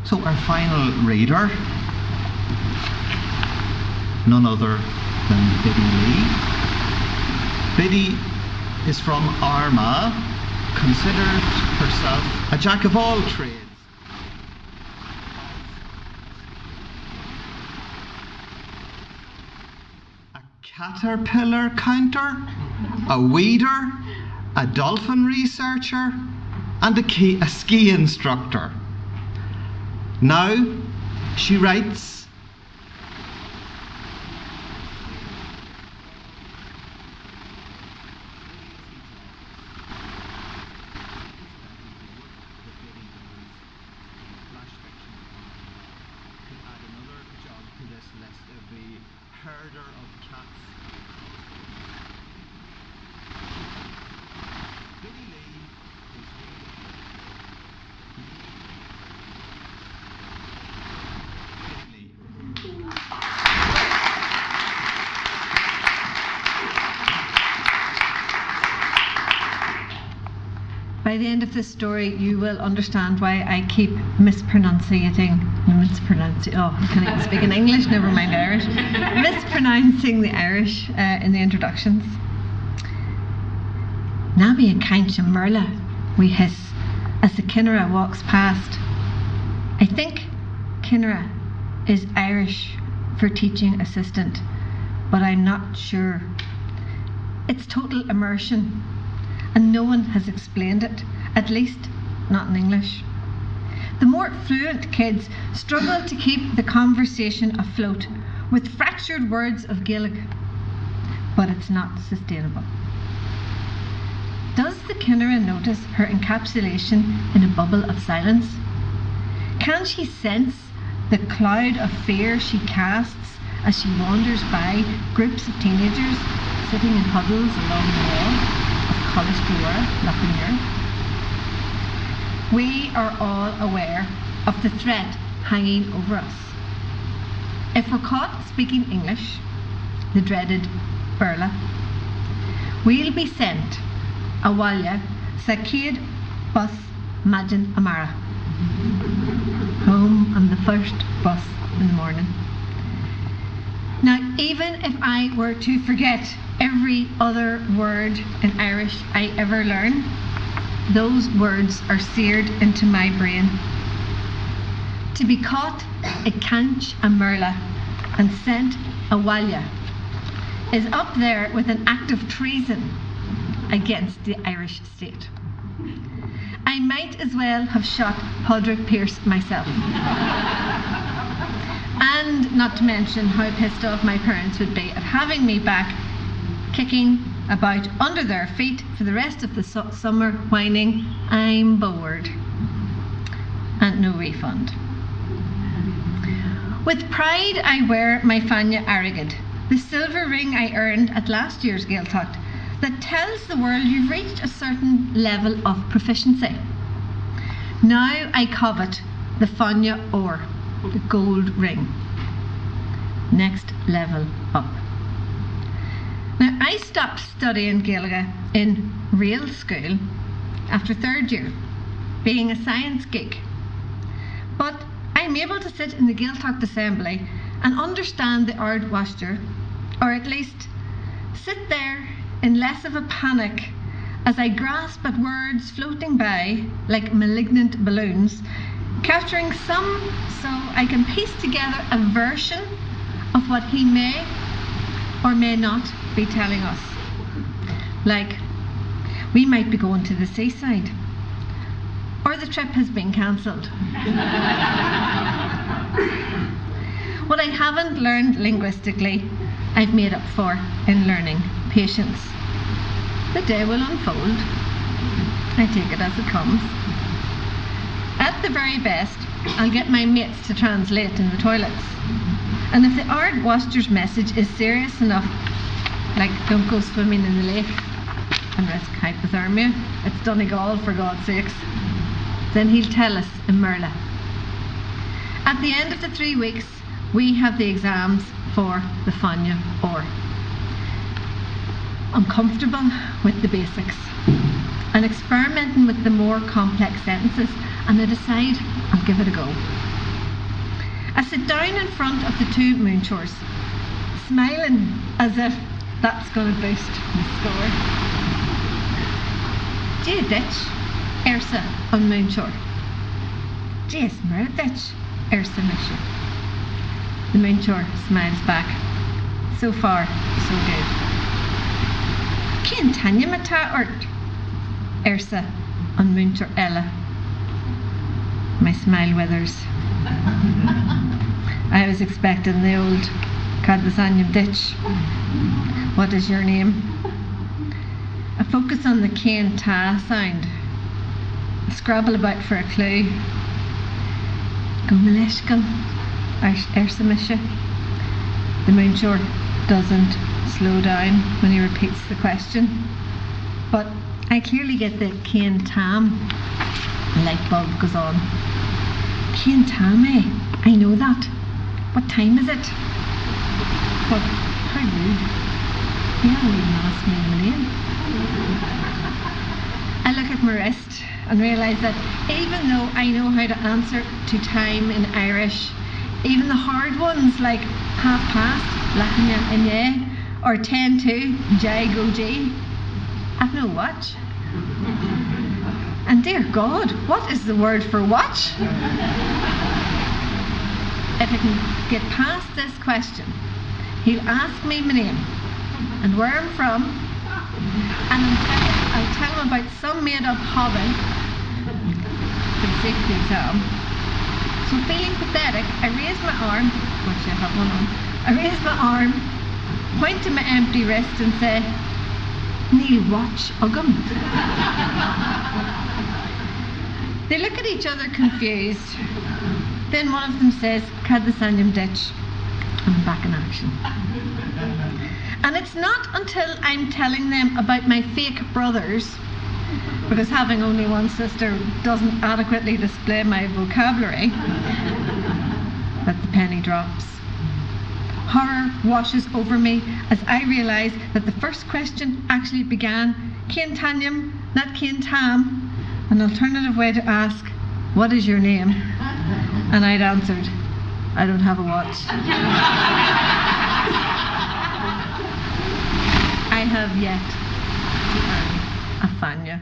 So our final reader, none other than Byddi Lee. Byddi is from Armagh, considered herself a jack of all trades. A caterpillar counter, a weeder, a dolphin researcher, and a ski instructor. Now, she writes herder of cats. Byddi Lee is Byddi Lee. By the end of this story, you will understand why I keep mispronouncing, oh, I can't even speak in English, never mind Irish, mispronouncing the Irish in the introductions. Nabby and Count and Merla, we hiss as the Kinnera walks past. I think Kinnera is Irish for teaching assistant, but I'm not sure. It's total immersion, and no one has explained it, at least not in English. The more fluent kids struggle to keep the conversation afloat with fractured words of Gaelic, but it's not sustainable. Does the Kinnera notice her encapsulation in a bubble of silence? Can she sense the cloud of fear she casts as she wanders by groups of teenagers sitting in huddles along the wall of College Glora, Loughnir? We are all aware of the threat hanging over us. If we're caught speaking English, the dreaded Burla, we'll be sent a Walya Sakid bus Majin Amara, home on the first bus in the morning. Now, even if I were to forget every other word in Irish I ever learn, those words are seared into my brain. To be caught a Canch a Merla and sent a Walya is up there with an act of treason against the Irish state. I might as well have shot Padraig Pearse myself. And not to mention how pissed off my parents would be at having me back kicking about under their feet for the rest of the summer, whining, "I'm bored," and no refund. With pride I wear my Fanya Arrogid, the silver ring I earned at last year's Gaeltacht that tells the world you've reached a certain level of proficiency. Now I covet the Fanya Or, the gold ring. Next level up. Now, I stopped studying Gaeilge in real school after third year, being a science geek. But I'm able to sit in the Gaeltacht Assembly and understand the Ard Waster, or at least sit there in less of a panic as I grasp at words floating by like malignant balloons, capturing some so I can piece together a version of what he may or may not be telling us. Like, we might be going to the seaside, or the trip has been cancelled. What I haven't learned linguistically, I've made up for in learning patience. The day will unfold. I take it as it comes. At the very best, I'll get my mates to translate in the toilets. And if the Ard Waster's message is serious enough, like don't go swimming in the lake and risk hypothermia, it's Donegal for God's sakes, then he'll tell us in Merla. At the end of the 3 weeks, we have the exams for the Fanya Or. I'm comfortable with the basics and experimenting with the more complex sentences, and I decide I'll give it a go. I sit down in front of the two moonshores, smiling as if that's going to boost my score. Do you ditch? Airsa on moonshore. Jeez, mer ditch. Airsa mission. The moonshore smiles back. So far, so good. Cén tanya mata ort? Airsa on moonshore Ella. My smile withers. I was expecting the old Cadasanyam ditch. What is your name? I focus on the Cén ta sound. I scrabble about for a clue. Gomaleshkan, Airsa Misha. The moonshore doesn't slow down when he repeats the question. But I clearly get the Cén tam. The light bulb goes on. Cén tam, eh? I know that. What time is it? But how rude. You haven't even asked me my name. I look at my wrist and realise that even though I know how to answer to time in Irish, even the hard ones like half past, lachanya inye, or 10 to, jai go ji, I've no watch. And dear God, what is the word for watch? If I can get past this question, he'll ask me my name and where I'm from, and I'll tell him about some made-up hobby for the sake of the exam. So feeling pathetic, I raise my arm, which I have one on, I raise my arm, point to my empty wrist and say, Níl Watch Agam. They look at each other confused. Then one of them says, Cadasanyam ditch. And I'm back in action. And it's not until I'm telling them about my fake brothers, because having only one sister doesn't adequately display my vocabulary, that the penny drops. Horror washes over me as I realise that the first question actually began, Cén tanyam, not Cén tam, an alternative way to ask, what is your name? And I'd answered, I don't have a watch. I have yet to earn a fanya.